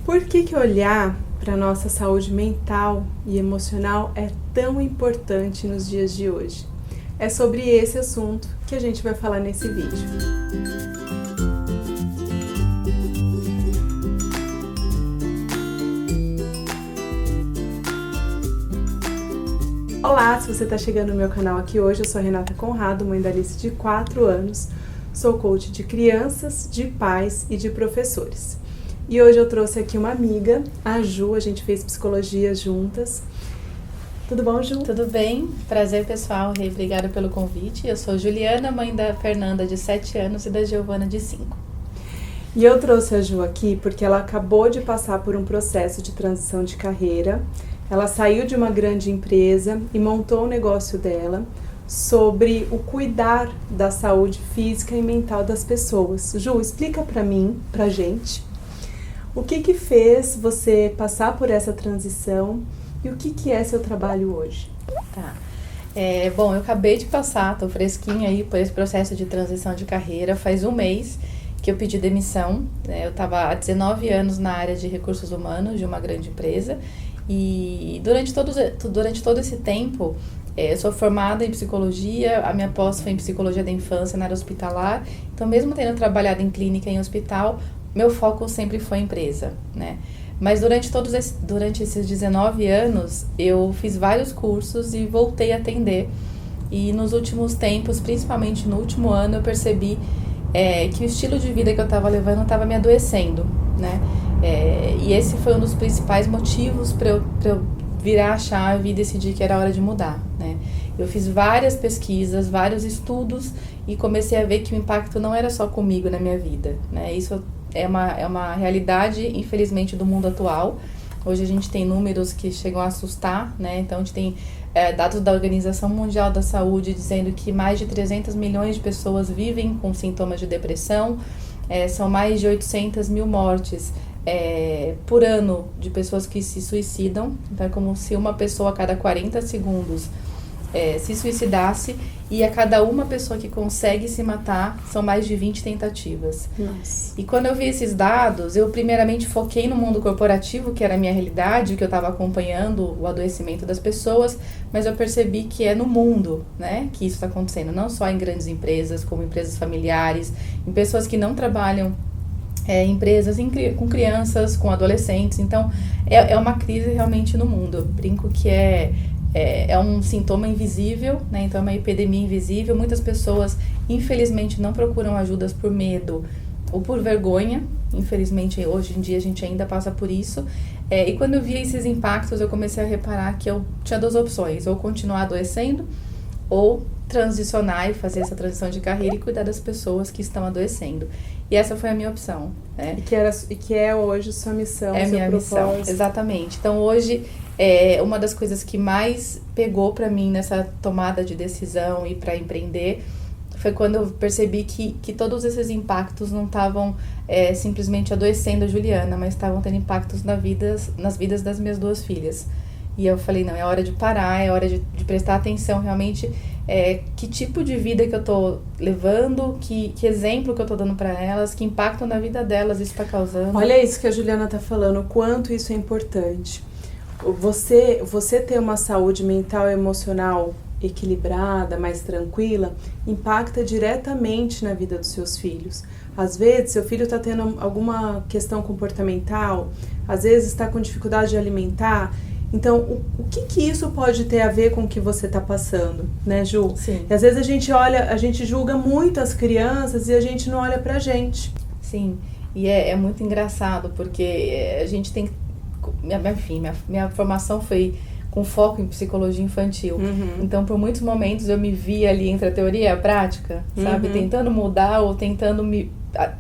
Por que olhar para a nossa saúde mental e emocional é tão importante nos dias de hoje? É sobre esse assunto que a gente vai falar nesse vídeo. Olá, se você está chegando no meu canal aqui hoje, eu sou a Renata Conrado, mãe da Alice de 4 anos, sou coach de crianças, de pais e de professores. E hoje eu trouxe aqui uma amiga, a Ju, a gente fez psicologia juntas. Tudo bom, Ju? Tudo bem, prazer pessoal, obrigada pelo convite. Eu sou Juliana, mãe da Fernanda de 7 anos e da Giovana de 5. E eu trouxe a Ju aqui porque ela acabou de passar por um processo de transição de carreira. Ela saiu de uma grande empresa e montou o negócio dela sobre o cuidar da saúde física e mental das pessoas. Ju, explica pra gente, o que fez você passar por essa transição e o que é seu trabalho hoje? Tá. Bom, eu acabei de passar, tô fresquinha aí por esse processo de transição de carreira. Faz um mês que eu pedi demissão. Eu estava há 19 anos na área de recursos humanos de uma grande empresa e durante todo esse tempo eu sou formada em psicologia, a minha pós foi em psicologia da infância na área hospitalar. Então, mesmo tendo trabalhado em clínica e em hospital, meu foco sempre foi empresa, né? Mas durante esses 19 anos, eu fiz vários cursos e voltei a atender. E nos últimos tempos, principalmente no último ano, eu percebi que o estilo de vida que eu estava levando estava me adoecendo, né? E esse foi um dos principais motivos para eu virar a chave e decidir que era hora de mudar, né? Eu fiz várias pesquisas, vários estudos e comecei a ver que o impacto não era só comigo na minha vida, né? Isso é uma realidade, infelizmente, do mundo atual. Hoje a gente tem números que chegam a assustar, né? Então a gente tem dados da Organização Mundial da Saúde dizendo que mais de 300 milhões de pessoas vivem com sintomas de depressão. São mais de 800 mil mortes por ano de pessoas que se suicidam. Então é como se uma pessoa a cada 40 segundos se suicidasse, e a cada uma pessoa que consegue se matar, são mais de 20 tentativas. Nossa. E quando eu vi esses dados, eu primeiramente foquei no mundo corporativo, que era a minha realidade, que eu estava acompanhando o adoecimento das pessoas, mas eu percebi que é no mundo, né, que isso está acontecendo, não só em grandes empresas, como empresas familiares, em pessoas que não trabalham empresas com crianças, com adolescentes. Então, é uma crise realmente no mundo. Eu brinco que é um sintoma invisível, né? Então é uma epidemia invisível. Muitas pessoas, infelizmente, não procuram ajudas por medo ou por vergonha. Infelizmente, hoje em dia a gente ainda passa por isso. E quando eu vi esses impactos, eu comecei a reparar que eu tinha 2 opções: ou continuar adoecendo, ou transicionar e fazer essa transição de carreira e cuidar das pessoas que estão adoecendo. E essa foi a minha opção, né? E que é hoje sua missão, seu minha propósito. Missão, exatamente. Então hoje, uma das coisas que mais pegou pra mim nessa tomada de decisão e para empreender foi quando eu percebi que todos esses impactos não estavam simplesmente adoecendo a Juliana, mas estavam tendo impactos nas vidas das minhas 2 filhas. E eu falei, não, é hora de parar, é hora de prestar atenção realmente que tipo de vida que eu tô levando, que exemplo que eu tô dando para elas, que impacto na vida delas isso tá causando. Olha isso que a Juliana tá falando, o quanto isso é importante. Você ter uma saúde mental e emocional equilibrada, mais tranquila, impacta diretamente na vida dos seus filhos. Às vezes, seu filho está tendo alguma questão comportamental, às vezes está com dificuldade de alimentar. Então, o que isso pode ter a ver com o que você está passando, né, Ju? Sim. E às vezes a gente julga muito as crianças e a gente não olha pra gente. Sim, e é muito engraçado, porque a gente tem... Minha formação foi com foco em psicologia infantil. Uhum. Então, por muitos momentos, eu me via ali entre a teoria e a prática, sabe? Tentando mudar ou tentando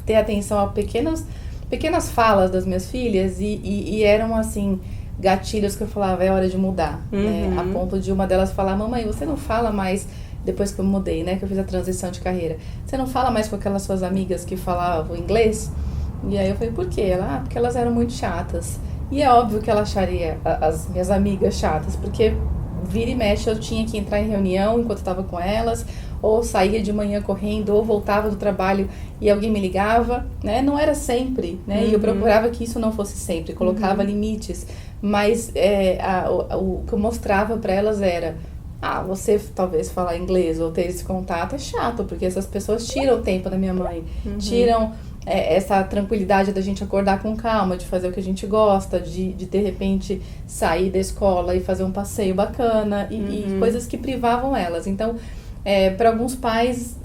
ter atenção a pequenas falas das minhas filhas e eram, assim, gatilhos que eu falava, é hora de mudar, né? A ponto de uma delas falar, mamãe, você não fala mais, depois que eu mudei, né? Que eu fiz a transição de carreira, você não fala mais com aquelas suas amigas que falavam inglês? E aí eu falei, por quê? Ela, porque elas eram muito chatas. E é óbvio que ela acharia as minhas amigas chatas, porque vira e mexe eu tinha que entrar em reunião enquanto eu estava com elas, ou saía de manhã correndo, ou voltava do trabalho e alguém me ligava, né? Não era sempre, né? E eu procurava que isso não fosse sempre, colocava limites, mas o que eu mostrava para elas era: você talvez falar inglês ou ter esse contato é chato, porque essas pessoas tiram o tempo da minha mãe, tiram essa tranquilidade da gente acordar com calma, de fazer o que a gente gosta, de repente sair da escola e fazer um passeio bacana e coisas que privavam elas. Então, para alguns pais,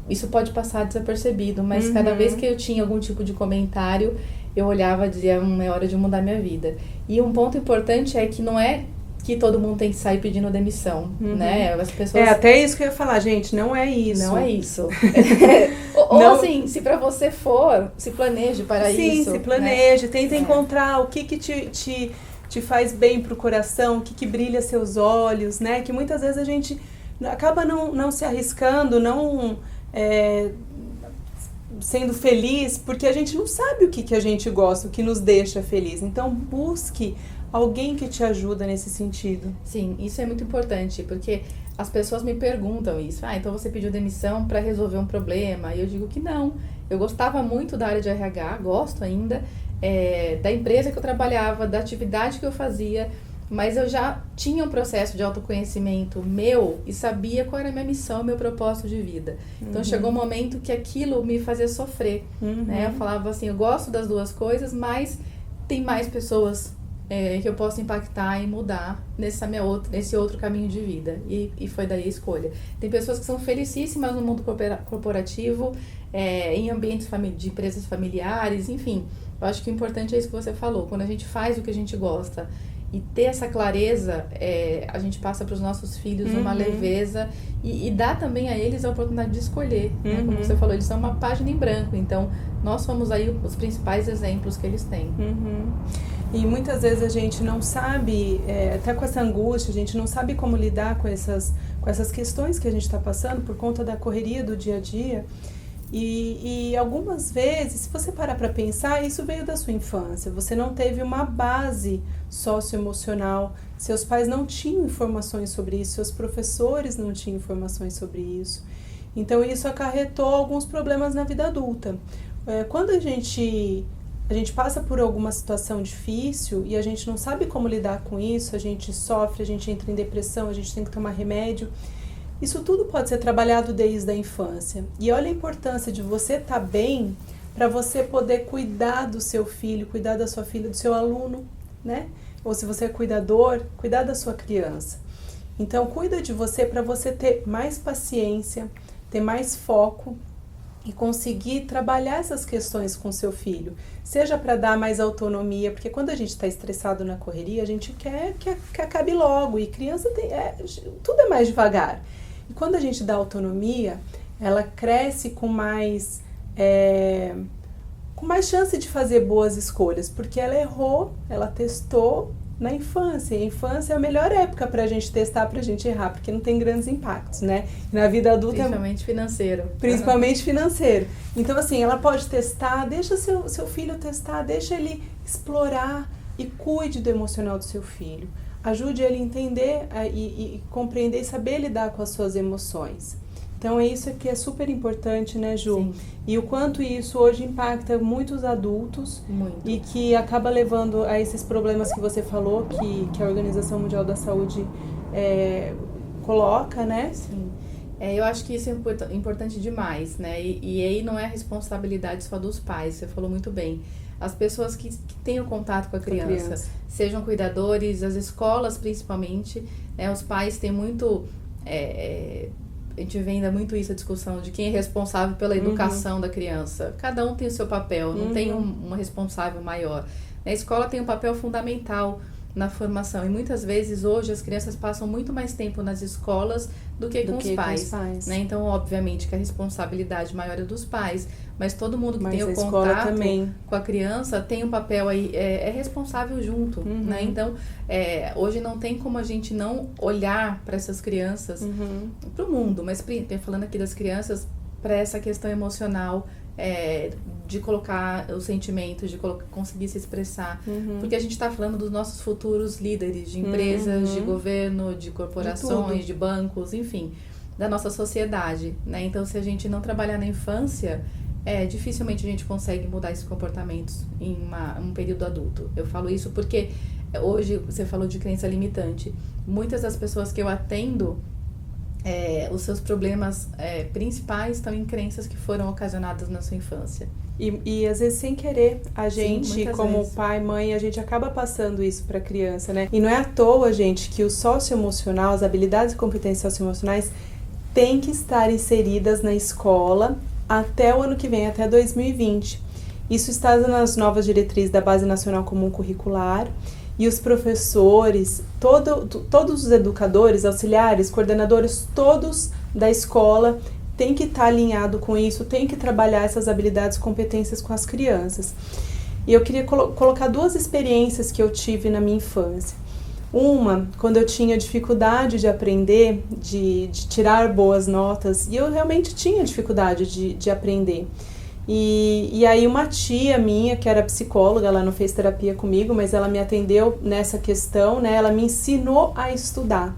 isso pode passar desapercebido, mas cada vez que eu tinha algum tipo de comentário, eu olhava e dizia: é hora de mudar minha vida. E um ponto importante é que não é que todo mundo tem que sair pedindo demissão, né? As pessoas... até isso que eu ia falar, gente, não é isso. Não é isso. Ou não... assim, se pra você for, se planeje para isso. Sim, se planeje, né? Tenta encontrar o que te faz bem pro coração, o que brilha seus olhos, né? Que muitas vezes a gente acaba não se arriscando, sendo feliz, porque a gente não sabe o que a gente gosta, o que nos deixa feliz. Então, busque alguém que te ajuda nesse sentido. Sim, isso é muito importante, porque as pessoas me perguntam isso. Então você pediu demissão para resolver um problema? E eu digo que não. Eu gostava muito da área de RH, gosto ainda, da empresa que eu trabalhava, da atividade que eu fazia, mas eu já tinha um processo de autoconhecimento meu e sabia qual era a minha missão, meu propósito de vida. Então chegou um momento que aquilo me fazia sofrer, né? Eu falava assim: eu gosto das duas coisas, mas tem mais pessoas que eu posso impactar e mudar nesse outro caminho de vida. E foi daí a escolha. Tem pessoas que são felicíssimas no mundo corporativo, em ambientes de empresas familiares, enfim. Eu acho que o importante é isso que você falou. Quando a gente faz o que a gente gosta e ter essa clareza, a gente passa para os nossos filhos uma leveza e dá também a eles a oportunidade de escolher. Né? Como você falou, eles são uma página em branco. Então, nós somos aí os principais exemplos que eles têm. E muitas vezes a gente não sabe, até com essa angústia, a gente não sabe como lidar com essas questões que a gente está passando por conta da correria do dia a dia. E algumas vezes, se você parar para pensar, isso veio da sua infância. Você não teve uma base socioemocional, seus pais não tinham informações sobre isso, seus professores não tinham informações sobre isso. Então isso acarretou alguns problemas na vida adulta. Quando a gente passa por alguma situação difícil e a gente não sabe como lidar com isso, a gente sofre, a gente entra em depressão, a gente tem que tomar remédio. Isso tudo pode ser trabalhado desde a infância. E olha a importância de você estar bem para você poder cuidar do seu filho, cuidar da sua filha, do seu aluno, né? Ou se você é cuidador, cuidar da sua criança. Então, cuida de você para você ter mais paciência, ter mais foco e conseguir trabalhar essas questões com seu filho. Seja para dar mais autonomia, porque quando a gente está estressado na correria, a gente quer que acabe logo. E criança tudo é mais devagar. E quando a gente dá autonomia, ela cresce com mais chance de fazer boas escolhas, porque ela errou, ela testou na infância. E a infância é a melhor época para a gente testar, para a gente errar, porque não tem grandes impactos, né? Na vida adulta... Principalmente financeiro. Principalmente financeiro. Então, assim, ela pode testar, deixa seu filho testar, deixa ele explorar e cuide do emocional do seu filho. Ajude ele a entender e compreender e saber lidar com as suas emoções. Então, é isso que é super importante, né, Ju? Sim. E o quanto isso hoje impacta muitos adultos. Muito. E que acaba levando a esses problemas que você falou, que a Organização Mundial da Saúde coloca, né? Sim. Eu acho que isso é importante demais, né? E aí não é responsabilidade só dos pais, você falou muito bem. As pessoas que têm o contato com a criança, sejam cuidadores, as escolas principalmente, né? Os pais têm muito... a gente vê ainda muito isso, a discussão de quem é responsável pela educação da criança. Cada um tem o seu papel, não tem uma responsável maior. A escola tem um papel fundamental na formação. E muitas vezes, hoje, as crianças passam muito mais tempo nas escolas do que com os pais. Né? Então, obviamente, que a responsabilidade maior é dos pais. Mas todo mundo que tem o contato com a criança tem um papel aí, é responsável junto. Né? Então, hoje não tem como a gente não olhar para essas crianças, para o mundo, mas falando aqui das crianças, para essa questão emocional, de colocar os sentimentos, de conseguir se expressar. Porque a gente está falando dos nossos futuros líderes de empresas, de governo, de corporações, de bancos, enfim. da nossa sociedade, né? Então, se a gente não trabalhar na infância, dificilmente a gente consegue mudar esses comportamentos em um período adulto. Eu falo isso porque hoje você falou de crença limitante. Muitas das pessoas que eu atendo, os seus problemas principais estão em crenças que foram ocasionadas na sua infância. E às vezes sem querer, a gente, Sim, como vezes. pai, mãe, a gente acaba passando isso para a criança, né? E não é à toa, gente, que o socioemocional, as habilidades e competências socioemocionais têm que estar inseridas na escola até o ano que vem, até 2020. Isso está nas novas diretrizes da Base Nacional Comum Curricular, e os professores, todos os educadores, auxiliares, coordenadores, todos da escola tem que estar alinhado com isso, tem que trabalhar essas habilidades e competências com as crianças. E eu queria colocar 2 experiências que eu tive na minha infância. Uma, quando eu tinha dificuldade de aprender, de tirar boas notas, e eu realmente tinha dificuldade de aprender. E aí uma tia minha, que era psicóloga, ela não fez terapia comigo, mas ela me atendeu nessa questão, né? Ela me ensinou a estudar.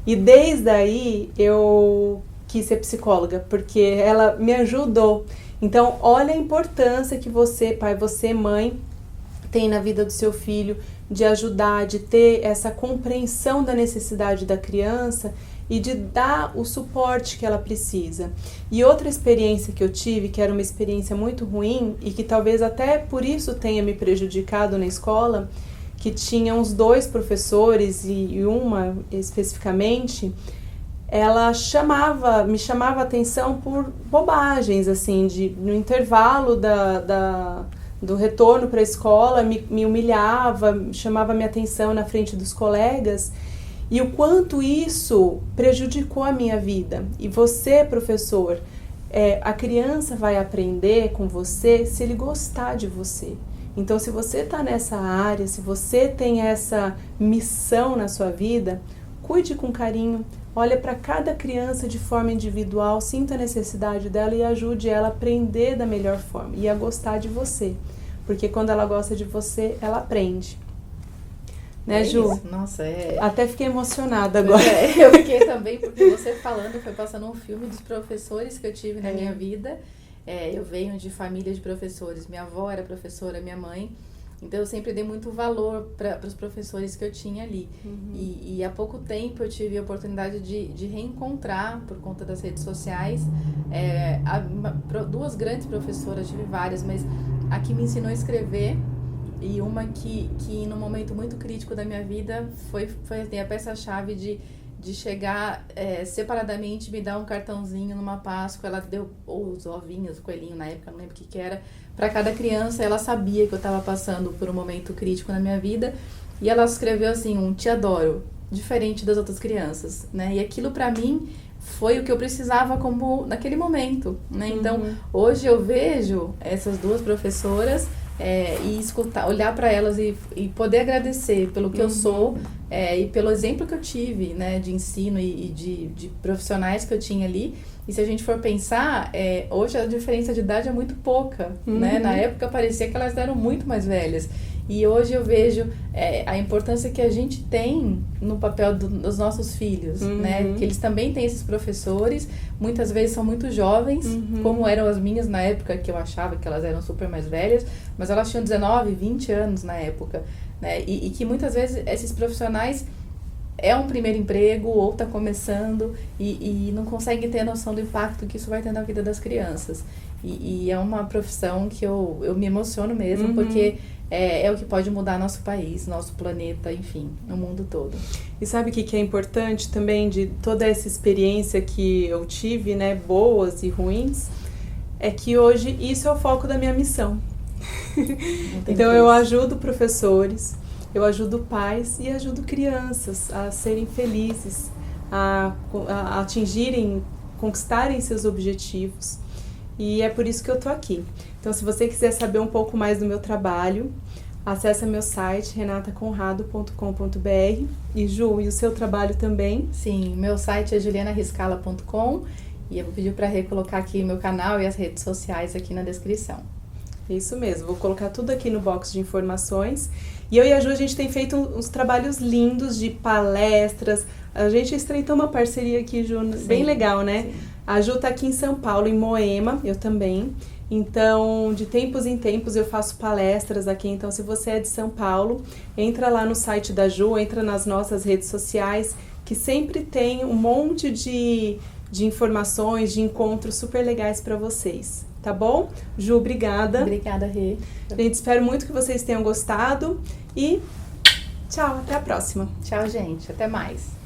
E desde aí eu quis ser psicóloga, porque ela me ajudou. Então, olha a importância que você, pai, você, mãe, tem na vida do seu filho, de ajudar, de ter essa compreensão da necessidade da criança e de dar o suporte que ela precisa. E outra experiência que eu tive, que era uma experiência muito ruim e que talvez até por isso tenha me prejudicado na escola, que tinha uns 2 professores e uma especificamente, ela me chamava a atenção por bobagens, assim, no intervalo do retorno para a escola, me humilhava, chamava minha atenção na frente dos colegas, e o quanto isso prejudicou a minha vida. E você, professor, a criança vai aprender com você se ele gostar de você. Então, se você está nessa área, se você tem essa missão na sua vida, cuide com carinho, olha para cada criança de forma individual, sinta a necessidade dela e ajude ela a aprender da melhor forma e a gostar de você. Porque quando ela gosta de você, ela aprende. Né, Ju? Isso. Nossa, Até fiquei emocionada agora. Eu fiquei também, porque você falando, foi passando um filme dos professores que eu tive na minha vida. Eu venho de família de professores. Minha avó era professora, minha mãe. Então, eu sempre dei muito valor para os professores que eu tinha ali. Uhum. E há pouco tempo eu tive a oportunidade de reencontrar, por conta das redes sociais, 2 grandes professoras, tive várias, mas a que me ensinou a escrever e uma que num momento muito crítico da minha vida foi a peça-chave de chegar separadamente, me dar um cartãozinho numa Páscoa. Ela deu os ovinhos, o coelhinho na época, não lembro o que era, para cada criança. Ela sabia que eu estava passando por um momento crítico na minha vida, e ela escreveu assim, te adoro, diferente das outras crianças, né? E aquilo para mim foi o que eu precisava como naquele momento, né? Então, hoje eu vejo essas 2 professoras e escutar, olhar para elas e poder agradecer pelo que eu sou e pelo exemplo que eu tive, né, de ensino e de profissionais que eu tinha ali. E se a gente for pensar, hoje a diferença de idade é muito pouca, né? Na época parecia que elas eram muito mais velhas. E hoje eu vejo a importância que a gente tem no papel dos nossos filhos, né? Que eles também têm esses professores, muitas vezes são muito jovens, como eram as minhas na época, que eu achava que elas eram super mais velhas, mas elas tinham 19, 20 anos na época, né? E que muitas vezes esses profissionais um primeiro emprego ou está começando e não consegue ter noção do impacto que isso vai ter na vida das crianças. E é uma profissão que eu me emociono mesmo, porque é o que pode mudar nosso país, nosso planeta, enfim, o mundo todo. E sabe o que é importante também de toda essa experiência que eu tive, né, boas e ruins, é que hoje isso é o foco da minha missão. Então eu ajudo professores, eu ajudo pais e ajudo crianças a serem felizes, a atingirem, conquistarem seus objetivos. E é por isso que eu tô aqui. Então, se você quiser saber um pouco mais do meu trabalho, acessa meu site, renataconrado.com.br. E Ju, e o seu trabalho também? Sim, meu site é julianariscala.com e eu vou pedir para recolocar aqui meu canal e as redes sociais aqui na descrição. É isso mesmo, vou colocar tudo aqui no box de informações. E eu e a Ju, a gente tem feito uns trabalhos lindos de palestras. A gente estreitou uma parceria aqui, Ju, bem legal, né? Sim. A Ju tá aqui em São Paulo, em Moema, eu também. Então, de tempos em tempos eu faço palestras aqui. Então, se você é de São Paulo, entra lá no site da Ju, entra nas nossas redes sociais, que sempre tem um monte de informações, de encontros super legais para vocês. Tá bom? Ju, obrigada. Obrigada, Rê. Gente, espero muito que vocês tenham gostado e tchau, até a próxima. Tchau, gente. Até mais.